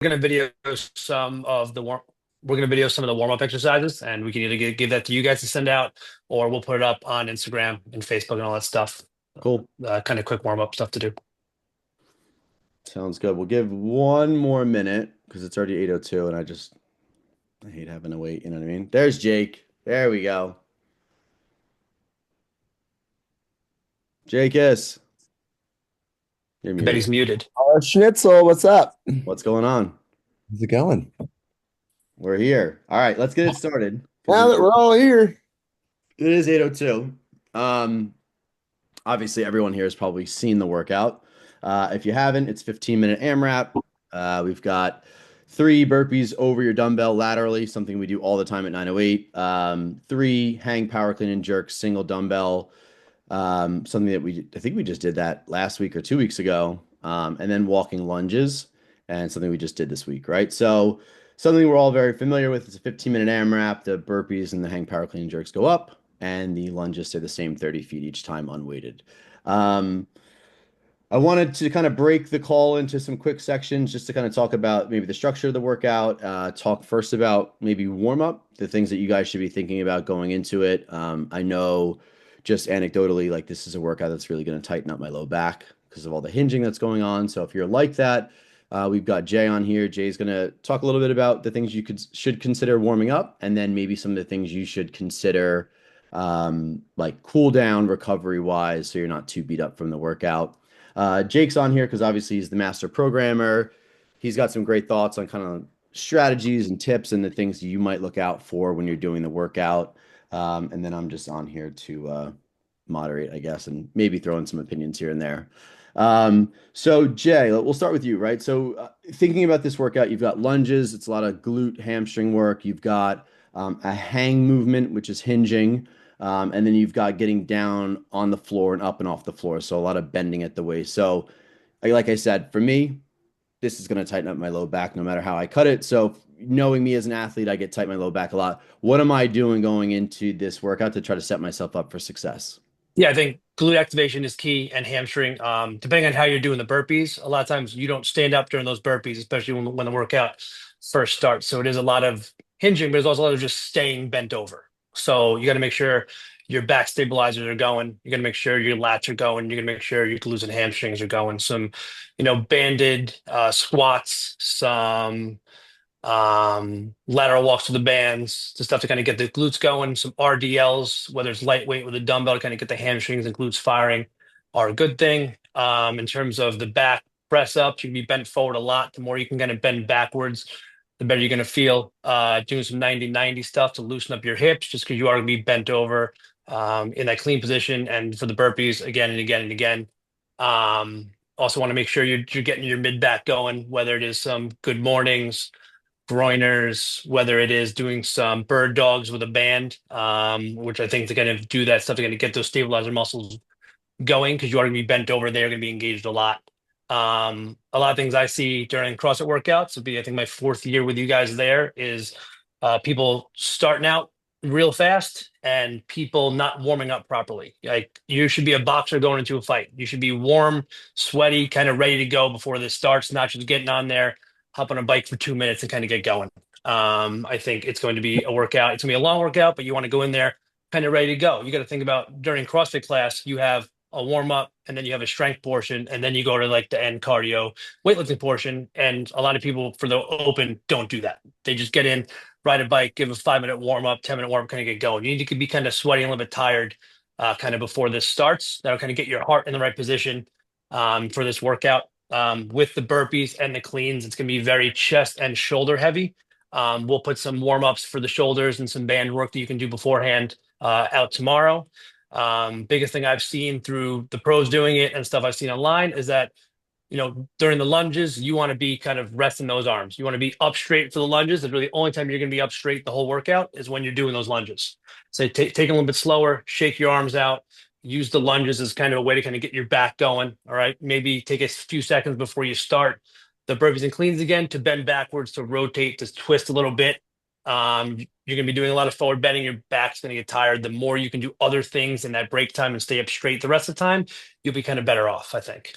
going to video some of the warm. We're going to video some of the warm up exercises, and we can either give that to you guys to send out, or we'll put it up on Instagram and Facebook and all that stuff. Cool. Kind of quick warm up stuff to do. Sounds good. We'll give one more minute because it's already 8:02 and I hate having to wait, you know what I mean? There's Jake. There we go. Jake is. You're I bet muted. he's muted. Oh, Schnitzel, what's up? What's going on? How's it going? We're here. All right, let's get it started because Now it that we're all here, it is 8:02. Um, Obviously everyone here has probably seen the workout. If you haven't, it's 15-minute AMRAP. We've got 3 burpees over your dumbbell laterally, something we do all the time at 908. 3 hang power clean and jerks, single dumbbell. Something that I think we just did that last week or 2 weeks ago. And then walking lunges and something we just did this week, right? So something we're all very familiar with. It's a 15-minute AMRAP. The burpees and the hang power clean and jerks go up, and the lunges stay the same 30 feet each time unweighted. Um, I wanted to kind of break the call into some quick sections just to kind of talk about maybe the structure of the workout, talk first about maybe warm up, the things that you guys should be thinking about going into it. I know just anecdotally, like this is a workout that's really going to tighten up my low back because of all the hinging that's going on. So if you're like that, we've got Jay on here. Jay's going to talk a little bit about the things you should consider warming up, and then maybe some of the things you should consider like cool down recovery wise, so you're not too beat up from the workout. Jake's on here because obviously he's the master programmer. He's got some great thoughts on kind of strategies and tips and the things you might look out for when you're doing the workout. And then I'm just on here to moderate, I guess, and maybe throw in some opinions here and there. So Jay, we'll start with you, right? So thinking about this workout, you've got lunges. It's a lot of glute hamstring work. You've got a hang movement, which is hinging. And then you've got getting down on the floor and up and off the floor. So a lot of bending at the waist. So, like I said, for me, this is going to tighten up my low back no matter how I cut it. So, knowing me as an athlete, I get tight my low back a lot. What am I doing going into this workout to try to set myself up for success? Yeah, I think glute activation is key and hamstring. Depending on how you're doing the burpees, a lot of times you don't stand up during those burpees, especially when the workout first starts. So it is a lot of hinging, but there's also a lot of just staying bent over. So you got to make sure your back stabilizers are going. You got to make sure your lats are going. You got to make sure your glutes and hamstrings are going. Some, banded squats, some lateral walks to the bands, the stuff to kind of get the glutes going, some RDLs, whether it's lightweight with a dumbbell to kind of get the hamstrings and glutes firing, are a good thing. In terms of the back press ups, you can be bent forward a lot. The more you can kind of bend backwards, the better you're going to feel. Doing some 90-90 stuff to loosen up your hips, just because you are going to be bent over in that clean position. And for the burpees, again and again and again. Also want to make sure you're getting your mid back going, whether it is some good mornings, groiners, whether it is doing some bird dogs with a band, which I think to kind of do that stuff to kind of get those stabilizer muscles going because you are going to be bent over. They're going to be engaged a lot. A lot of things I see during CrossFit workouts would be, I think my 4th year with you guys there is people starting out real fast and people not warming up properly. Like you should be a boxer going into a fight. You should be warm, sweaty, kind of ready to go before this starts, not just getting on there, hop on a bike for 2 minutes and kind of get going. I think it's going to be a workout. It's going to be a long workout, but you want to go in there kind of ready to go. You got to think about during CrossFit class, you have a warm up and then you have a strength portion and then you go to like the end cardio weightlifting portion. And a lot of people for the open don't do that. They just get in, ride a bike, give a 5 minute warm up, 10 minute warm up, kind of get going. You need to be kind of sweaty, a little bit tired kind of before this starts. That'll kind of get your heart in the right position for this workout. With the burpees and the cleans, it's going to be very chest and shoulder heavy. We'll put some warm ups for the shoulders and some band work that you can do beforehand out tomorrow. Biggest thing I've seen through the pros doing it and stuff I've seen online is that, during the lunges, you want to be kind of resting those arms. You want to be up straight for the lunges. It's really the only time you're going to be up straight the whole workout is when you're doing those lunges. So take a little bit slower, shake your arms out, use the lunges as kind of a way to kind of get your back going. All right. Maybe take a few seconds before you start the burpees and cleans again to bend backwards, to rotate, to twist a little bit. You're going to be doing a lot of forward bending. Your back's going to get tired. The more you can do other things in that break time and stay up straight the rest of the time, you'll be kind of better off, I think.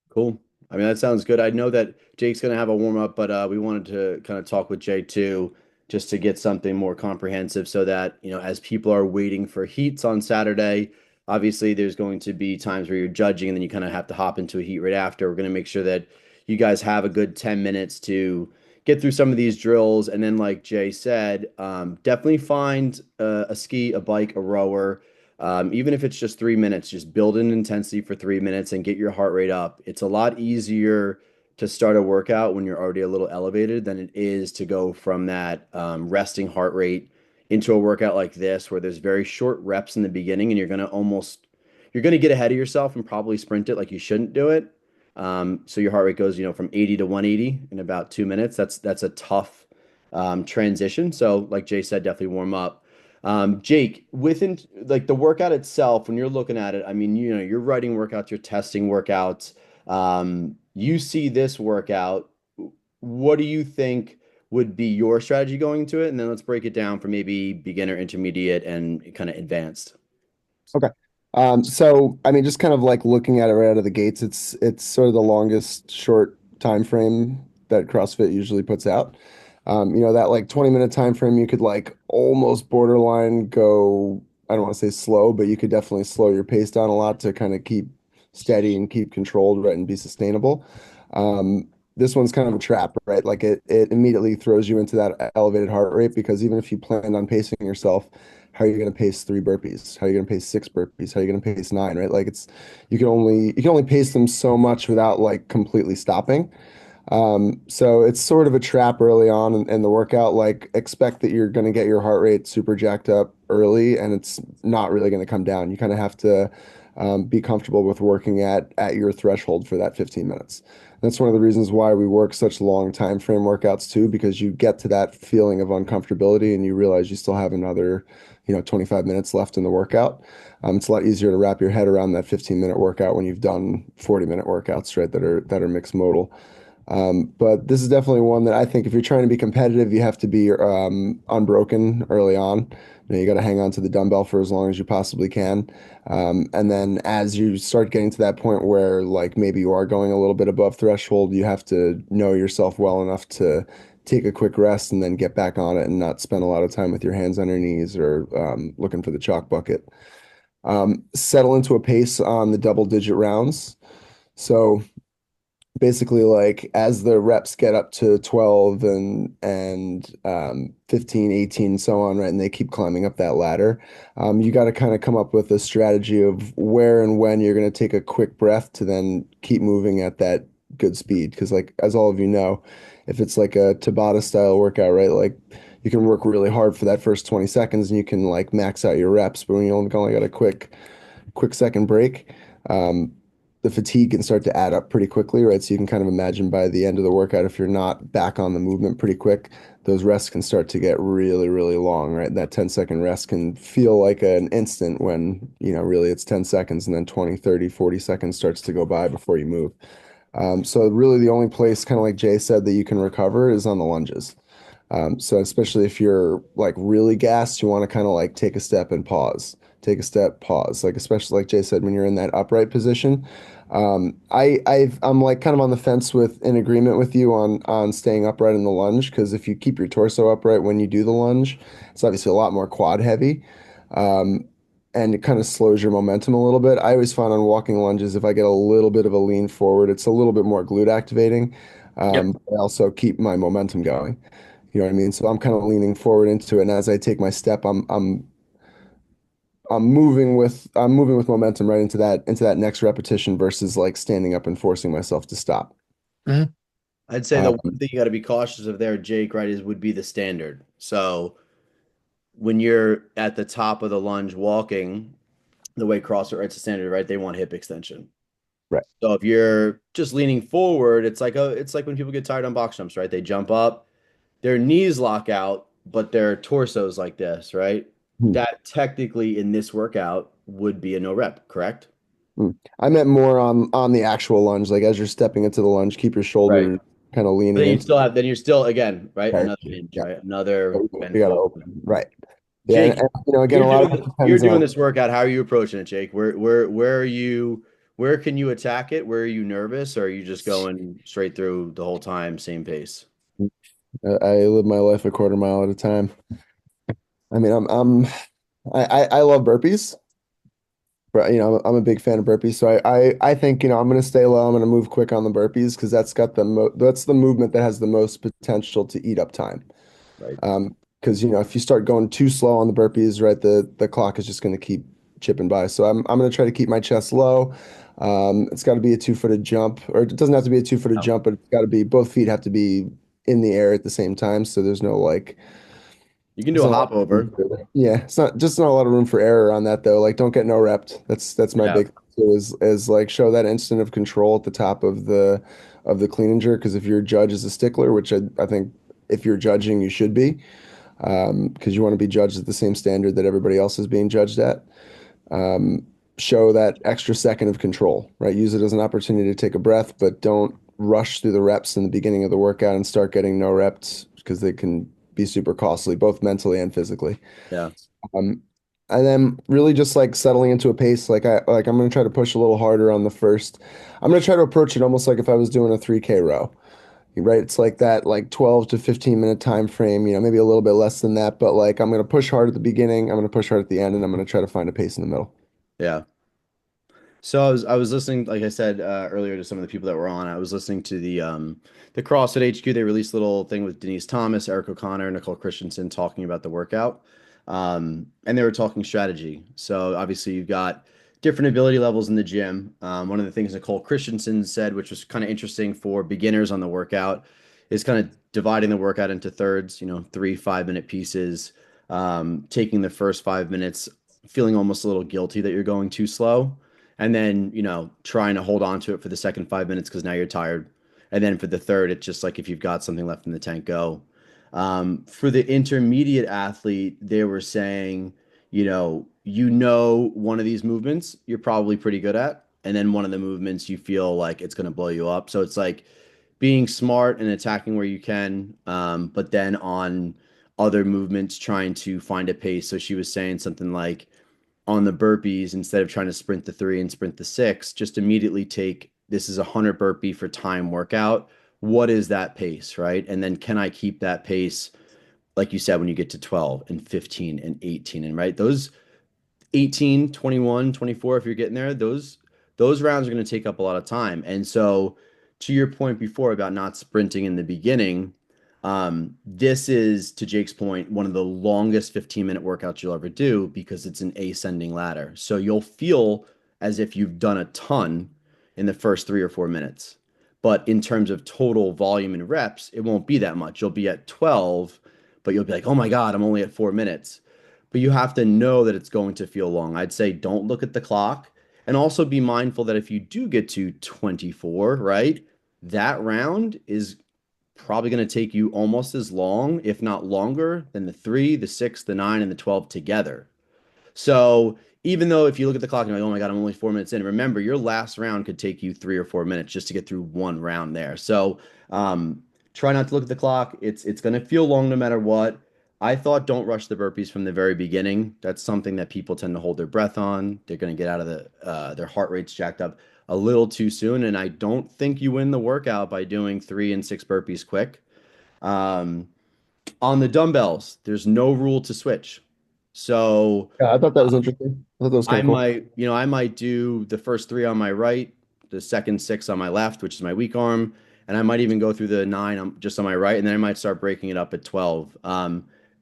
Cool. I mean, that sounds good. I know that Jake's going to have a warm up, but we wanted to kind of talk with Jay too, just to get something more comprehensive so that, as people are waiting for heats on Saturday, obviously there's going to be times where you're judging and then you kind of have to hop into a heat right after. We're going to make sure that you guys have a good 10 minutes to get through some of these drills. And then, like Jay said, definitely find a ski, a bike, a rower. Even if it's just 3 minutes, just build an intensity for 3 minutes and get your heart rate up. It's a lot easier to start a workout when you're already a little elevated than it is to go from that resting heart rate into a workout like this, where there's very short reps in the beginning and you're going to get ahead of yourself and probably sprint it like you shouldn't do it. So your heart rate goes, from 80 to 180 in about 2 minutes. That's a tough transition. So, like Jay said, definitely warm up. Jake, within like the workout itself, when you're looking at it, I mean, you're writing workouts, you're testing workouts. You see this workout. What do you think would be your strategy going into it? And then let's break it down for maybe beginner, intermediate, and kind of advanced. Okay. So I mean, just kind of like looking at it right out of the gates, it's sort of the longest short time frame that CrossFit usually puts out. That like 20-minute time frame, you could like almost borderline go, I don't want to say slow, but you could definitely slow your pace down a lot to kind of keep steady and keep controlled, right, and be sustainable. This one's kind of a trap, right? Like it immediately throws you into that elevated heart rate because even if you planned on pacing yourself, how are you going to pace 3 burpees? How are you going to pace 6 burpees? How are you going to pace 9, right? Like you can only pace them so much without like completely stopping. So it's sort of a trap early on in the workout. Like expect that you're going to get your heart rate super jacked up early, and it's not really going to come down. You kind of have to be comfortable with working at your threshold for that 15 minutes. That's one of the reasons why we work such long time frame workouts too, because you get to that feeling of uncomfortability and you realize you still have another, 25 minutes left in the workout. It's a lot easier to wrap your head around that 15-minute workout when you've done 40-minute workouts, right? That are mixed modal. But this is definitely one that I think if you're trying to be competitive, you have to be unbroken early on. You got to hang on to the dumbbell for as long as you possibly can. And then as you start getting to that point where like maybe you are going a little bit above threshold, you have to know yourself well enough to take a quick rest and then get back on it and not spend a lot of time with your hands on your knees or looking for the chalk bucket. Settle into a pace on the double digit rounds. So basically like as the reps get up to 12 and 15, 18, so on, right, and they keep climbing up that ladder, you got to kind of come up with a strategy of where and when you're going to take a quick breath to then keep moving at that good speed, because like as all of you know, if it's like a Tabata style workout, right, like you can work really hard for that first 20 seconds and you can like max out your reps, but when you only got a quick second break, the fatigue can start to add up pretty quickly, right? So you can kind of imagine by the end of the workout, if you're not back on the movement pretty quick, those rests can start to get really, really long, right? That 10-second rest can feel like an instant when, really it's 10 seconds and then 20, 30, 40 seconds starts to go by before you move. So really the only place, kind of like Jay said, that you can recover is on the lunges. So especially if you're like really gassed, you want to kind of like take a step and pause. Take a step, pause. Like especially like Jay said, when you're in that upright position. I'm like kind of on the fence with in agreement with you on staying upright in the lunge, because if you keep your torso upright when you do the lunge, it's obviously a lot more quad heavy. Um, and it kind of slows your momentum a little bit. I always find on walking lunges, if I get a little bit of a lean forward, it's a little bit more glute activating. Yep. I also keep my momentum going. You know what I mean? So I'm kind of leaning forward into it, and as I take my step, I'm moving with momentum right into that next repetition versus like standing up and forcing myself to stop. Mhm. I'd say the one Um, thing you got to be cautious of there, Jake, right, would be the standard. So when you're at the top of the lunge walking, the way CrossFit writes the standard, right, they want hip extension. right. So if you're just leaning forward, it's like when people get tired on box jumps, right? They jump up, their knees lock out, but their torso's like this, right? Hmm. That technically in this workout would be a no rep, correct? Hmm. I meant more on the actual lunge, like as you're stepping into the lunge, keep your Right. shoulders kind of But leaning then you into still have, then you're still again, right? the Another parachute. hinge, Yeah, right? Another we bend got to forward. open. Right. Yeah, and, Jake, and again, you're a lot doing of this, it you're depends doing on. this workout. How are you approaching it, Jake? Where are you Where can you attack it? Where are you nervous? Or are you just going straight through the whole time, same pace? I live my life a quarter mile at a time. I mean, I love burpees, but I'm a big fan of burpees. So I think, I'm going to stay low. I'm going to move quick on the burpees because that's the movement that has the most potential to eat up time. Right. Because if you start going too slow on the burpees, right, the clock is just going to keep chipping by. So I'm going to try to keep my chest low. It's got to be a 2-footed jump, or it doesn't have to be a 2-footed Oh, jump, but it's got to be both feet have to be in the air at the same time. So there's no like, You can do it's a not a lot hop of room over. yeah, it's not a lot of room for error on that though. Like, don't get no repped. That's my Yeah. big thing too, is like show that instant of control at the top of the clean and jerk. Because if your judge is a stickler, which I think if you're judging, you should be, because you want to be judged at the same standard that everybody else is being judged at. Um, Show that extra second of control, right? Use it as an opportunity to take a breath, but don't rush through the reps in the beginning of the workout and start getting no reps because they can be super costly, both mentally and physically. Yeah. Um, and then really just like settling into a pace, I'm gonna try to push a little harder on the first. I'm gonna try to approach it almost like if I was doing a 3K row, right? It's like that like 12 to 15 minute time frame, maybe a little bit less than that, but like I'm gonna push hard at the beginning, I'm gonna push hard at the end, and I'm gonna try to find a pace in the middle. Yeah. So I was listening, like I said earlier, to some of the people that were on. I was listening to the CrossFit HQ. They released a little thing with Denise Thomas, Eric O'Connor, Nicole Christensen talking about the workout, and they were talking strategy. So obviously you've got different ability levels in the gym. One of the things Nicole Christensen said, which was kind of interesting for beginners on the workout, is kind of dividing the workout into thirds. 3 5-minute pieces. Taking the first 5 minutes, feeling almost a little guilty that you're going too slow and then trying to hold on to it for the second 5 minutes because now you're tired, and then for the third it's just like if you've got something left in the tank, go. For the intermediate athlete, they were saying, one of these movements you're probably pretty good at, and then one of the movements you feel like it's going to blow you up, so it's like being smart and attacking where you can, but then on other movements trying to find a pace. So she was saying something like, on the burpees, instead of trying to sprint the 3 and sprint the 6, just immediately take, this is a 100 burpee for time workout. What is that pace, right? And then can I keep that pace, like you said, when you get to 12 and 15 and 18, and right, those 18, 21, 24, if you're getting there, those rounds are going to take up a lot of time. And so to your point before about not sprinting in the beginning, this is, to Jake's point, one of the longest 15-minute workouts you'll ever do because it's an ascending ladder. So you'll feel as if you've done a ton in the first 3 or 4 minutes. But in terms of total volume and reps, it won't be that much. You'll be at 12, but you'll be like, oh my God, I'm only at 4 minutes. But you have to know that it's going to feel long. I'd say don't look at the clock, and also be mindful that if you do get to 24, right, that round is probably going to take you almost as long, if not longer, than the 3, the 6, the 9, and the 12 together. So even though if you look at the clock and you're like, oh my God, I'm only 4 minutes in, remember your last round could take you 3 or 4 minutes just to get through one round there. So try not to look at the clock. It's going to feel long no matter what. I thought don't rush the burpees from the very beginning. That's something that people tend to hold their breath on. They're going to get out of their heart rates jacked up a little too soon. And I don't think you win the workout by doing 3 and 6 burpees quick. Um, on the dumbbells, there's no rule to switch. So Yeah, I thought that was interesting. I thought that was kind I of cool. might do the first 3 on my right, the second 6 on my left, which is my weak arm, and I might even go through the 9 just on my right, and then I might start breaking it up at 12.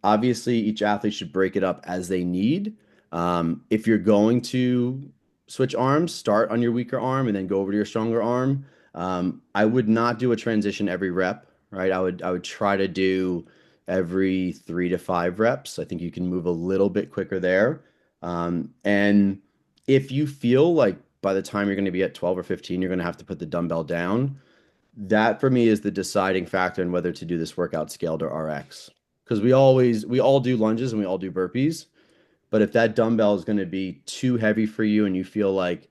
Obviously, each athlete should break it up as they need. If you're going to switch arms, start on your weaker arm and then go over to your stronger arm. I would not do a transition every rep, right? I would try to do every 3 to 5 reps. I think you can move a little bit quicker there. And if you feel like by the time you're going to be at 12 or 15, you're going to have to put the dumbbell down, that for me is the deciding factor in whether to do this workout scaled or RX. Because we all do lunges and we all do burpees. But if that dumbbell is going to be too heavy for you and you feel like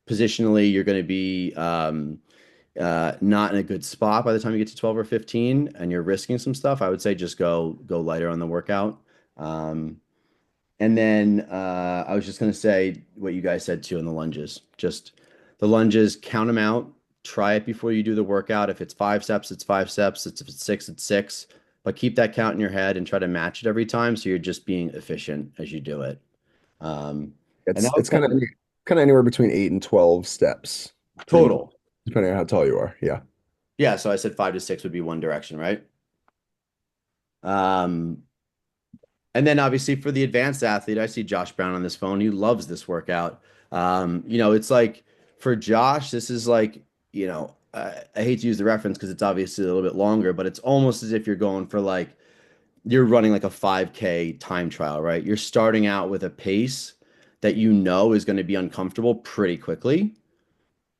positionally you're going to be not in a good spot by the time you get to 12 or 15 and you're risking some stuff, I would say just go lighter on the workout. And then I was just going to say what you guys said too in the lunges. Just The lunges, count them out. Try it before you do the workout. If it's 5 steps, it's 5 steps. If it's six, it's six. But keep that count in your head and try to match it every time so you're just being efficient as you do it. Um, and that It's was kind of kind of anywhere between 8 and 12 steps, pretty much, total. depending on how tall you are. Yeah. Yeah, so I said 5 to 6 would be one direction, right? Um, and then obviously for the advanced athlete, I see Josh Brown on this phone. He loves this workout. It's like for Josh, this is like, I hate to use the reference because it's obviously a little bit longer, but it's almost as if you're going for like you're running like a 5K time trial, right? You're starting out with a pace that you know is going to be uncomfortable pretty quickly,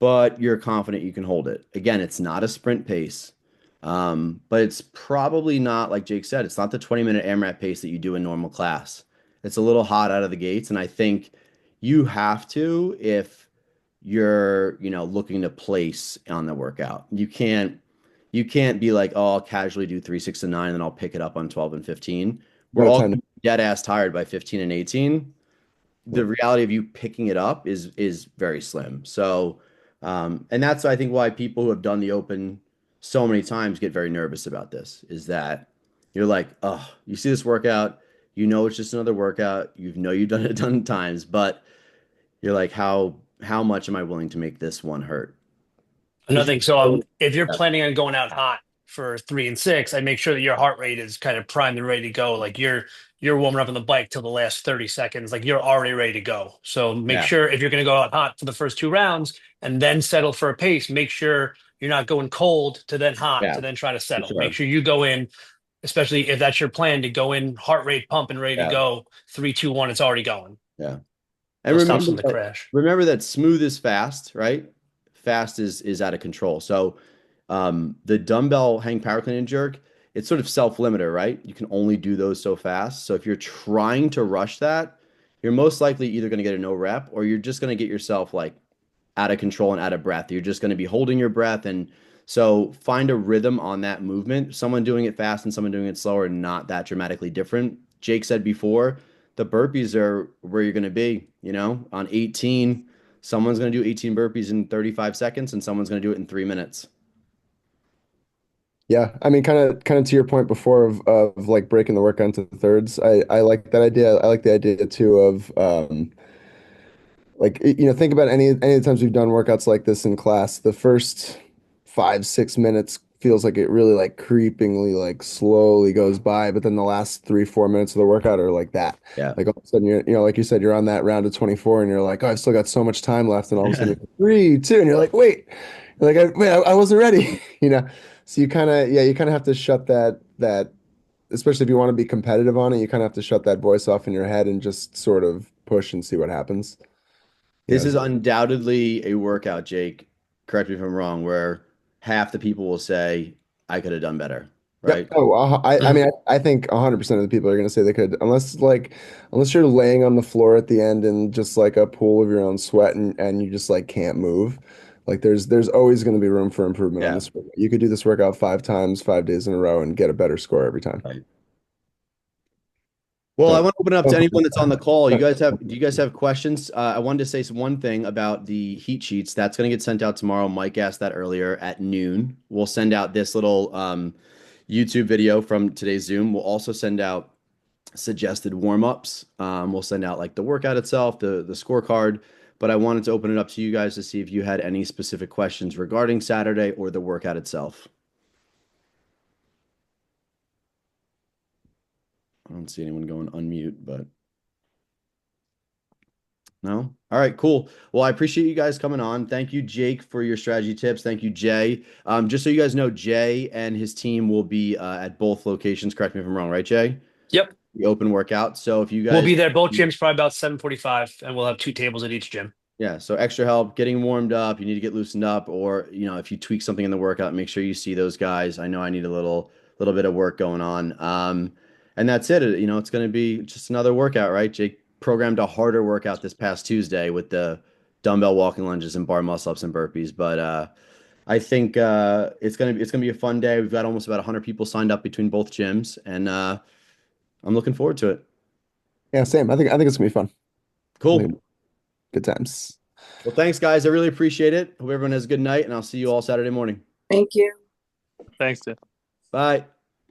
but you're confident you can hold it. Again, it's not a sprint pace, but it's probably not, like Jake said, it's not the 20-minute AMRAP pace that you do in normal class. It's a little hot out of the gates, and I think you have to if you're, looking to place on the workout. You can't be like, oh, I'll casually do 3, 6, and 9, and then I'll pick it up on 12 and 15. We're No all time to, dead ass tired by 15 and 18. yeah. The reality of you picking it up is very slim. So, and that's I think why people who have done the open so many times get very nervous about this is that you're like, oh, you see this workout, it's just another workout. You've done it a ton of times, but you're like, how much am I willing to make this one hurt? Because Another thing, so you're if you're yeah, planning on going out hot for 3 and 6, I make sure that your heart rate is kind of primed and ready to go. Like you're warming up on the bike till the last 30 seconds, like you're already ready to go. So make yeah, sure if you're going to go out hot for the first 2 rounds and then settle for a pace, make sure you're not going cold to then hot yeah, to then try to for settle. Make sure. sure you go in, especially if that's your plan, to go in heart rate pumping, ready to Yeah, go. 3, 2, 1, it's already going. yeah. And It'll stop remember some of the that crash. remember that smooth is fast, right? Fast is out of control. So the dumbbell hang power clean and jerk, it's sort of self-limiter, right? You can only do those so fast. So if you're trying to rush that, you're most likely either going to get a no rep or you're just going to get yourself like out of control and out of breath. You're just going to be holding your breath. And so find a rhythm on that movement. Someone doing it fast and someone doing it slower, not that dramatically different. Jake said before, the burpees are where you're going to be, on 18. Someone's going to do 18 burpees in 35 seconds and someone's going to do it in 3 minutes. Yeah, I mean, kind of to your point before of like breaking the workout into thirds. I like that idea. I like the idea too of like think about any of the times we've done workouts like this in class. The first 5, 6 minutes feels like it really like creepingly like slowly goes by, but then the last 3, 4 minutes of the workout are like that. Yeah. Like all of a sudden you're like you said, you're on that round of 24 and you're like, oh, I've still got so much time left, and all of a sudden you're 3, 2, and you're like, wait, you're like wait, I wasn't ready, you know. So you kind of have to shut that, especially if you want to be competitive on it, you kind of have to shut that voice off in your head and just sort of push and see what happens. You This know, is undoubtedly a workout, Jake. Correct me if I'm wrong, where half the people will say, I could have done better, yep. right? Oh, I mean, I think 100% of the people are going to say they could, unless you're laying on the floor at the end and just like a pool of your own sweat and you just like can't move. Like there's always going to be room for improvement on Yeah. this workout. You could do this workout 5 times, 5 days in a row and get a better score every time. Right. Well, I Don't, want to open it up to don't anyone that's on the call. Do you guys have questions? I wanted to say one thing about the heat sheets. That's going to get sent out tomorrow. Mike asked that earlier at noon. We'll send out this little YouTube video from today's Zoom. We'll also send out suggested warm-ups. We'll send out like the workout itself, the scorecard. But I wanted to open it up to you guys to see if you had any specific questions regarding Saturday or the workout itself. I don't see anyone going unmute, but no. All right, cool. Well, I appreciate you guys coming on. Thank you, Jake, for your strategy tips. Thank you, Jay. Just so you guys know, Jay and his team will be at both locations. Correct me if I'm wrong, right, Jay? Yep. The open workout. So if you We'll guys be there. Both gyms probably about 7:45, and we'll have 2 tables at each gym. Yeah, so extra help getting warmed up, you need to get loosened up, or if you tweak something in the workout, make sure you see those guys. I know I need a little bit of work going on. And that's it. It's going to be just another workout, right? Jake programmed a harder workout this past Tuesday with the dumbbell walking lunges and bar muscle ups and burpees. But I think it's gonna be a fun day. We've got almost about 100 people signed up between both gyms, and I'm looking forward to it. Yeah, same. I think it's gonna be fun. I Cool. think good times. Well, thanks, guys. I really appreciate it. Hope everyone has a good night, and I'll see you all Saturday morning. Thank you. Thanks, Tim. Bye.